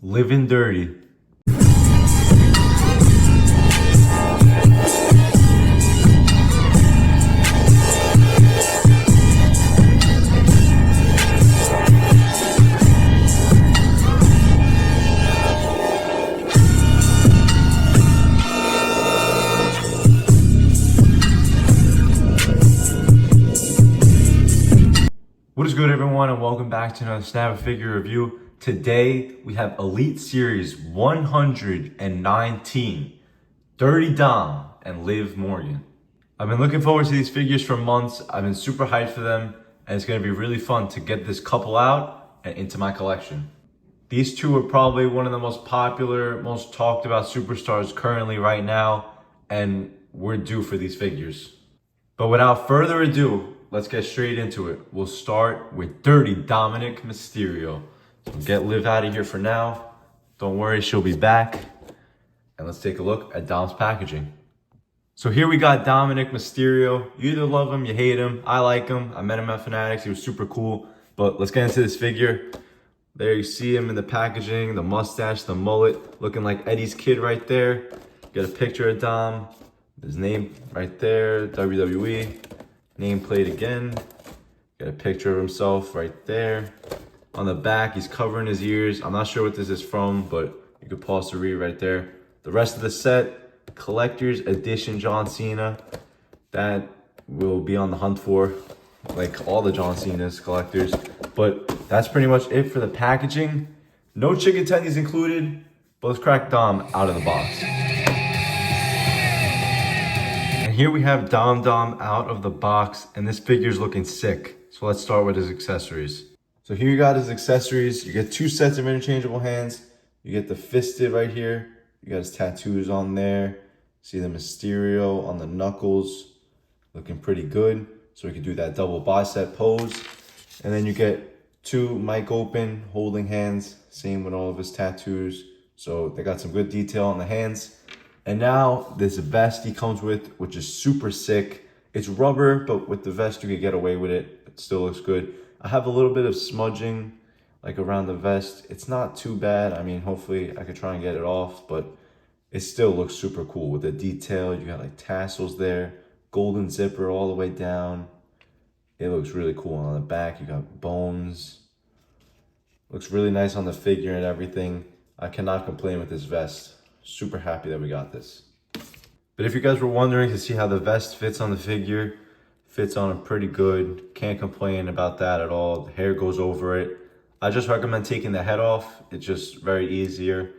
Living dirty. What is good, everyone, and welcome back to another Snap Figure review. Today we have Elite Series 119, Dirty Dom and Liv Morgan. I've been looking forward to these figures for months. I've been super hyped for them, and it's going to be really fun to get this couple out and into my collection. These two are probably one of the most popular, most talked about superstars currently right now, and we're due for these figures. But without further ado, let's get straight into it. We'll start with Dirty Dominic Mysterio. So get Liv out of here for now. Don't worry, she'll be back. And let's take a look at Dom's packaging. So here we got Dominic Mysterio. You either love him, you hate him. I like him. I met him at Fanatics. He was super cool. But let's get into this figure. There you see him in the packaging, the mustache, the mullet, looking like Eddie's kid right there. Get a picture of Dom. His name right there, WWE. Nameplate again. Got a picture of himself right there. On the back, he's covering his ears. I'm not sure what this is from, but you could pause to read right there. The rest of the set, collector's edition John Cena. That we'll be on the hunt for, like all the John Cena's collectors. But that's pretty much it for the packaging. No chicken tendies included, but let's crack Dom out of the box. Here we have Dom out of the box, and this figure's looking sick. So let's start with his accessories. So here you got his accessories. You get two sets of interchangeable hands. You get the fisted right here. You got his tattoos on there. See the Mysterio on the knuckles. Looking pretty good. So we can do that double bicep pose. And then you get two mic open holding hands. Same with all of his tattoos. So they got some good detail on the hands. And now this vest he comes with, which is super sick. It's rubber, but with the vest you could get away with it. It still looks good. I have a little bit of smudging like around the vest. It's not too bad. I mean, hopefully I could try and get it off, but it still looks super cool with the detail. You got like tassels there, golden zipper all the way down. It looks really cool. On the back, you got bones. Looks really nice on the figure and everything. I cannot complain with this vest. Super happy that we got this. But if you guys were wondering to see how the vest fits on the figure, fits on him pretty good. Can't complain about that at all. The hair goes over it. I just recommend taking the head off. It's just very easier,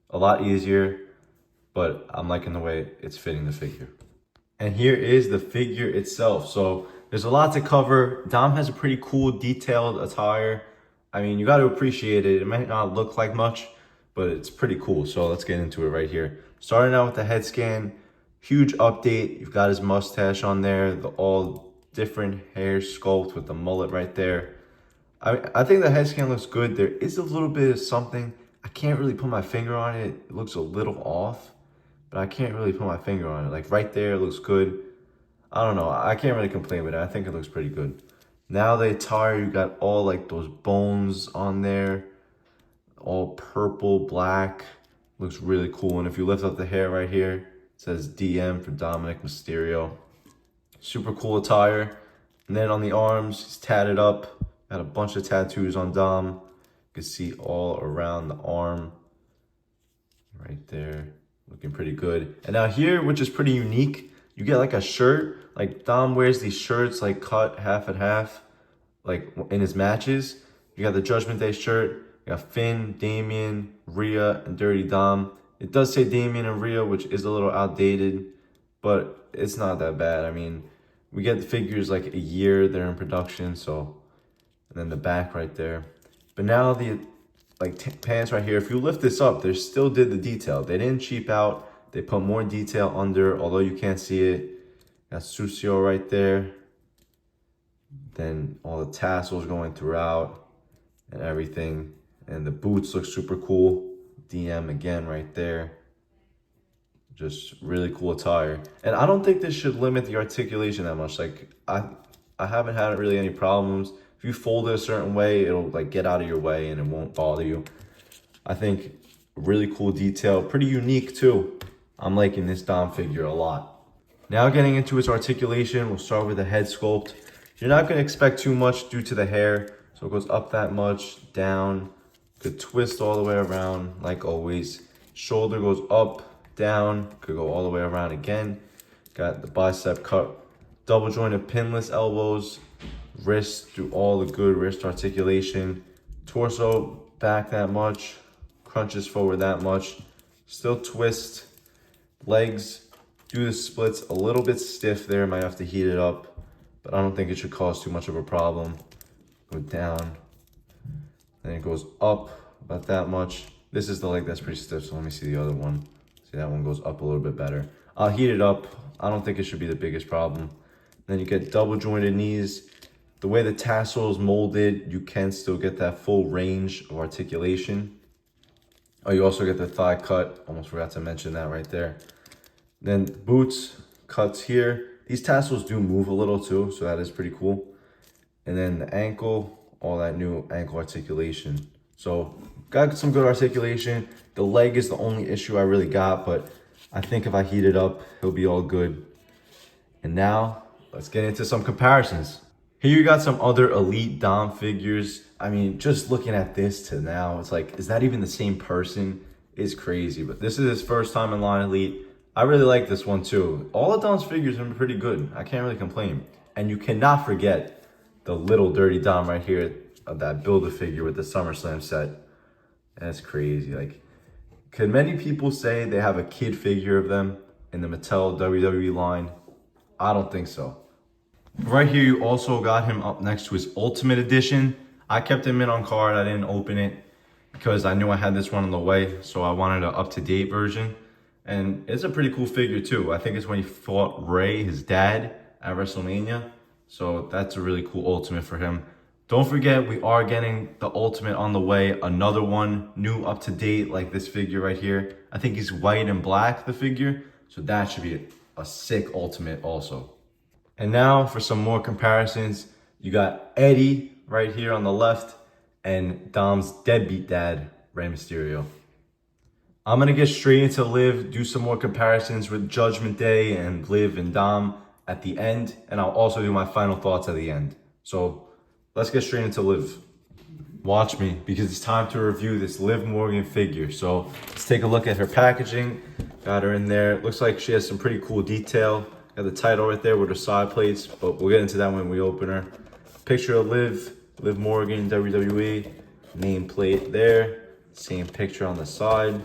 a lot easier, but I'm liking the way it's fitting the figure. And here is the figure itself. So there's a lot to cover. Dom has a pretty cool detailed attire. I mean, you got to appreciate it. It might not look like much, but it's pretty cool. So let's get into it right here. Starting out with the head scan, huge update. You've got his mustache on there, the all different hair sculpt with the mullet right there. I think the head scan looks good. There is a little bit of something. I can't really put my finger on it. It looks a little off, but I can't really put my finger on it. Like right there, it looks good. I don't know. I can't really complain with it. I think it looks pretty good. Now the attire, you got all like those bones on there. All purple, black, looks really cool. And if you lift up the hair right here, it says DM for Dominic Mysterio. Super cool attire. And then on the arms, he's tatted up. Got a bunch of tattoos on Dom. You can see all around the arm. Right there, looking pretty good. And now here, which is pretty unique, you get like a shirt. Like Dom wears these shirts like cut half and half, like in his matches. You got the Judgement Day shirt. You got Finn, Damien, Rhea, and Dirty Dom. It does say Damien and Rhea, which is a little outdated, but it's not that bad. I mean, we get the figures like a year, they're in production, so, and then the back right there. But now the pants right here, if you lift this up, they still did the detail. They didn't cheap out. They put more detail under, although you can't see it. Got Susio right there. Then all the tassels going throughout and everything. And the boots look super cool. DM again right there. Just really cool attire. And I don't think this should limit the articulation that much. Like I haven't had really any problems. If you fold it a certain way, it'll like get out of your way and it won't bother you. I think really cool detail, pretty unique too. I'm liking this Dom figure a lot. Now getting into its articulation, we'll start with the head sculpt. You're not gonna expect too much due to the hair. So it goes up that much, down, could twist all the way around like always. Shoulder goes up, down, could go all the way around again. Got the bicep cut, double jointed pinless elbows, wrist, do all the good wrist articulation. Torso back that much, crunches forward that much, still twist. Legs, do the splits a little bit stiff there, might have to heat it up, but I don't think it should cause too much of a problem. Go down, then it goes up about that much. This is the leg that's pretty stiff, so let me see the other one. See, that one goes up a little bit better. I'll heat it up. I don't think it should be the biggest problem. Then you get double jointed knees. The way the tassel is molded, you can still get that full range of articulation. Oh, you also get the thigh cut. Almost forgot to mention that right there. Then boots, cuts here. These tassels do move a little too, so that is pretty cool. And then the ankle, all that new ankle articulation. So got some good articulation. The leg is the only issue I really got, but I think if I heat it up, it'll be all good. And now let's get into some comparisons. Here you got some other Elite Dom figures. I mean, just looking at this to now, it's like, is that even the same person? It's crazy, but this is his first time in Line Elite. I really like this one too. All of Dom's figures have been pretty good. I can't really complain. And you cannot forget the little dirty Dom right here of that Build-A-Figure with the SummerSlam set. That's crazy. Like, could many people say they have a kid figure of them in the Mattel WWE line? I don't think so. Right here, you also got him up next to his Ultimate Edition. I kept him in on card. I didn't open it because I knew I had this one on the way, so I wanted an up-to-date version. And it's a pretty cool figure too. I think it's when he fought Ray, his dad, at WrestleMania. So that's a really cool Ultimate for him. Don't forget, we are getting the Ultimate on the way. Another one, new up-to-date, like this figure right here. I think he's white and black, the figure. So that should be a sick Ultimate also. And now for some more comparisons, you got Eddie right here on the left and Dom's deadbeat dad, Rey Mysterio. I'm gonna get straight into Liv, do some more comparisons with Judgment Day and Liv and Dom at the end, and I'll also do my final thoughts at the end. So let's get straight into Liv. Watch me, because it's time to review this Liv Morgan figure. So let's take a look at her packaging. Got her in there. Looks like she has some pretty cool detail. Got the title right there with her side plates, but we'll get into that when we open her. Picture of Liv Morgan, WWE, nameplate there. Same picture on the side.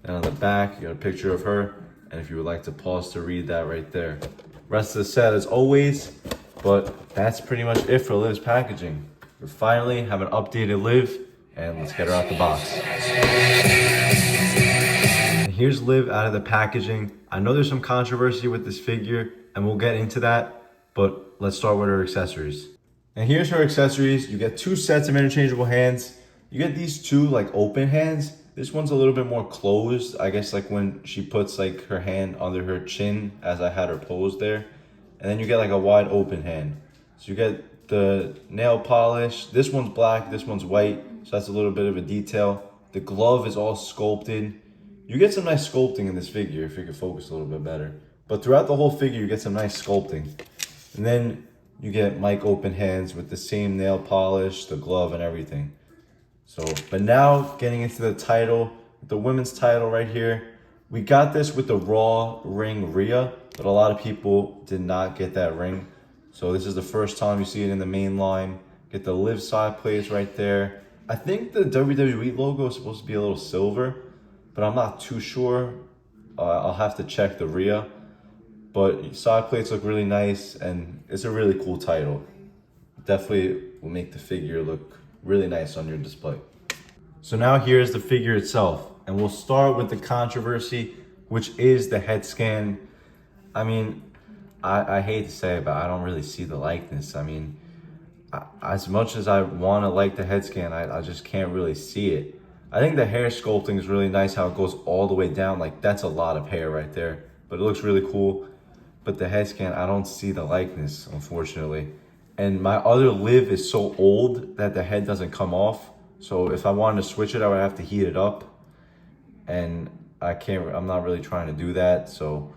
And on the back, you got a picture of her. And if you would like to pause to read that right there. Rest of the set as always, but that's pretty much it for Liv's packaging. We finally have an updated Liv, and let's get her out the box. And here's Liv out of the packaging. I know there's some controversy with this figure, and we'll get into that, but let's start with her accessories. And here's her accessories. You get two sets of interchangeable hands. You get these two like open hands. This one's a little bit more closed. I guess like when she puts like her hand under her chin as I had her posed there. And then you get like a wide open hand. So you get the nail polish. This one's black, this one's white. So that's a little bit of a detail. The glove is all sculpted. You get some nice sculpting in this figure if you could focus a little bit better. But throughout the whole figure, you get some nice sculpting. And then you get mic open hands with the same nail polish, the glove and everything. So, but now getting into the title, the women's title right here. We got this with the Raw ring Rhea, but a lot of people did not get that ring. So this is the first time you see it in the main line. Get the Liv side plates right there. I think the WWE logo is supposed to be a little silver, but I'm not too sure. I'll have to check the Rhea. But side plates look really nice, and it's a really cool title. Definitely will make the figure look really nice on your display. So now here's the figure itself, and we'll start with the controversy, which is the head scan. I mean, I hate to say it, but I don't really see the likeness. I mean, as much as I want to like the head scan, I just can't really see it. I think the hair sculpting is really nice, how it goes all the way down. Like, that's a lot of hair right there, but it looks really cool. But the head scan, I don't see the likeness, unfortunately. And my other Liv is so old that the head doesn't come off. So if I wanted to switch it, I would have to heat it up. And I'm not really trying to do that. So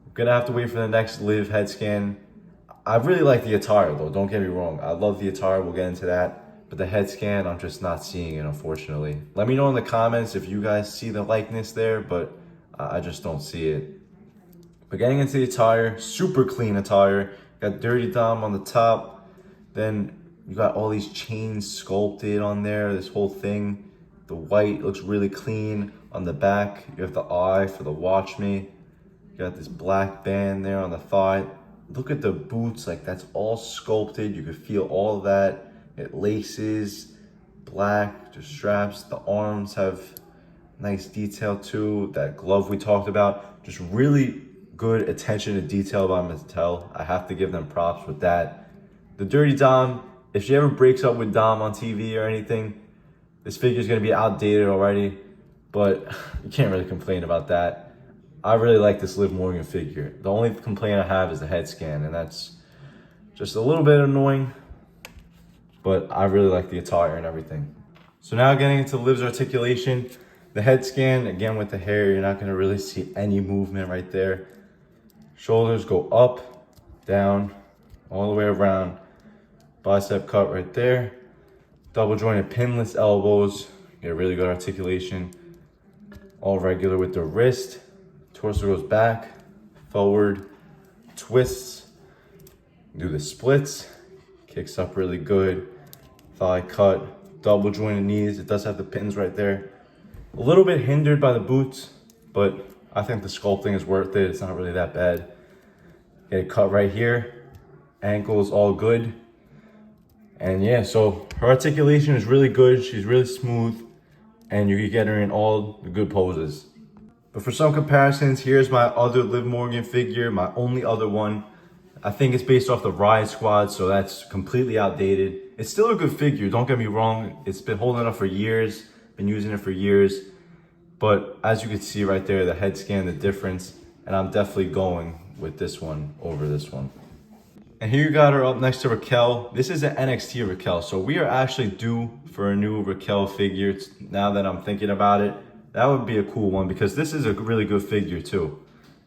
I'm gonna have to wait for the next Liv head scan. I really like the attire though, don't get me wrong. I love the attire, we'll get into that. But the head scan, I'm just not seeing it, unfortunately. Let me know in the comments if you guys see the likeness there, but I just don't see it. But getting into the attire, super clean attire. Got Dirty Dom on the top. Then you got all these chains sculpted on there, this whole thing. The white looks really clean. On the back, you have the eye for the Watch Me. You got this black band there on the thigh. Look at the boots, like that's all sculpted. You can feel all of that. It laces, black, just straps. The arms have nice detail too. That glove we talked about, just really good attention to detail by Mattel. I have to give them props with that. The Dirty Dom, if she ever breaks up with Dom on TV or anything, this figure is gonna be outdated already, but you can't really complain about that. I really like this Liv Morgan figure. The only complaint I have is the head scan, and that's just a little bit annoying, but I really like the attire and everything. So now getting into Liv's articulation, the head scan, again with the hair, you're not gonna really see any movement right there. Shoulders go up, down, all the way around. Bicep cut right there. Double jointed pinless elbows, get really good articulation. All regular with the wrist. Torso goes back, forward, twists. Do the splits, kicks up really good. Thigh cut, double jointed knees. It does have the pins right there. A little bit hindered by the boots, but I think the sculpting is worth it. It's not really that bad. Get it cut right here. Ankles all good. And yeah, so her articulation is really good. She's really smooth. And you can get her in all the good poses. But for some comparisons, here's my other Liv Morgan figure, my only other one. I think it's based off the Riot Squad, so that's completely outdated. It's still a good figure, don't get me wrong. It's been holding up for years, been using it for years. But as you can see right there, the head scan, the difference, and I'm definitely going with this one over this one. And here you got her up next to Raquel. This is an NXT Raquel, so we are actually due for a new Raquel figure. Now that I'm thinking about it, that would be a cool one because this is a really good figure too.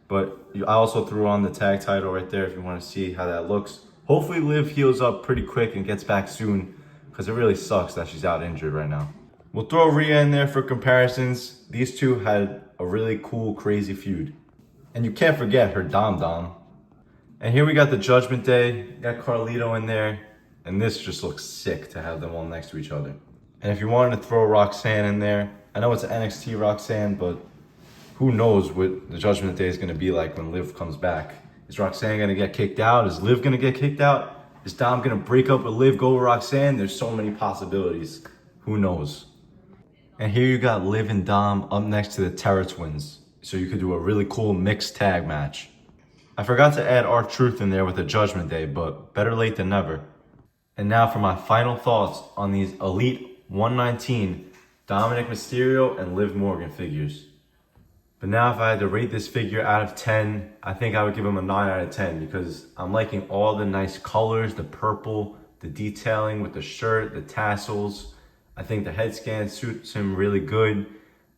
But I also threw on the tag title right there if you want to see how that looks. Hopefully Liv heals up pretty quick and gets back soon because it really sucks that she's out injured right now. We'll throw Rhea in there for comparisons. These two had a really cool, crazy feud. And you can't forget her Dom Dom. And here we got the Judgment Day, got Carlito in there, and this just looks sick to have them all next to each other. And if you wanted to throw Roxanne in there, I know it's an NXT Roxanne, but who knows what the Judgment Day is gonna be like when Liv comes back. Is Roxanne gonna get kicked out? Is Liv gonna get kicked out? Is Dom gonna break up with Liv, go with Roxanne? There's so many possibilities. Who knows? And here you got Liv and Dom up next to the Terror Twins. So you could do a really cool mixed tag match. I forgot to add R-Truth in there with the Judgment Day, but better late than never. And now for my final thoughts on these Elite 119 Dominic Mysterio and Liv Morgan figures. But now if I had to rate this figure out of 10, I think I would give him a 9 out of 10 because I'm liking all the nice colors, the purple, the detailing with the shirt, the tassels. I think the head scan suits him really good.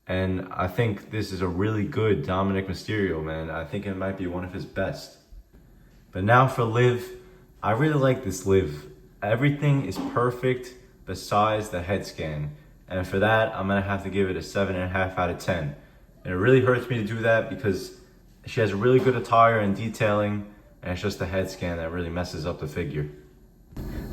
And I think this is a really good Dominic Mysterio, man. I think it might be one of his best. But now for Liv, I really like this Liv. Everything is perfect besides the head scan. And for that, I'm gonna have to give it a 7.5 out of 10. And it really hurts me to do that because she has a really good attire and detailing, and it's just the head scan that really messes up the figure.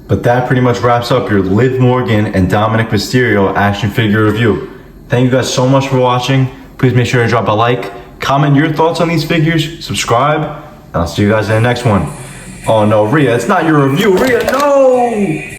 But that pretty much wraps up your Liv Morgan and Dominic Mysterio action figure review. Thank you guys so much for watching. Please make sure to drop a like, comment your thoughts on these figures, subscribe, and I'll see you guys in the next one. Oh no, Rhea, it's not your review. Rhea, no!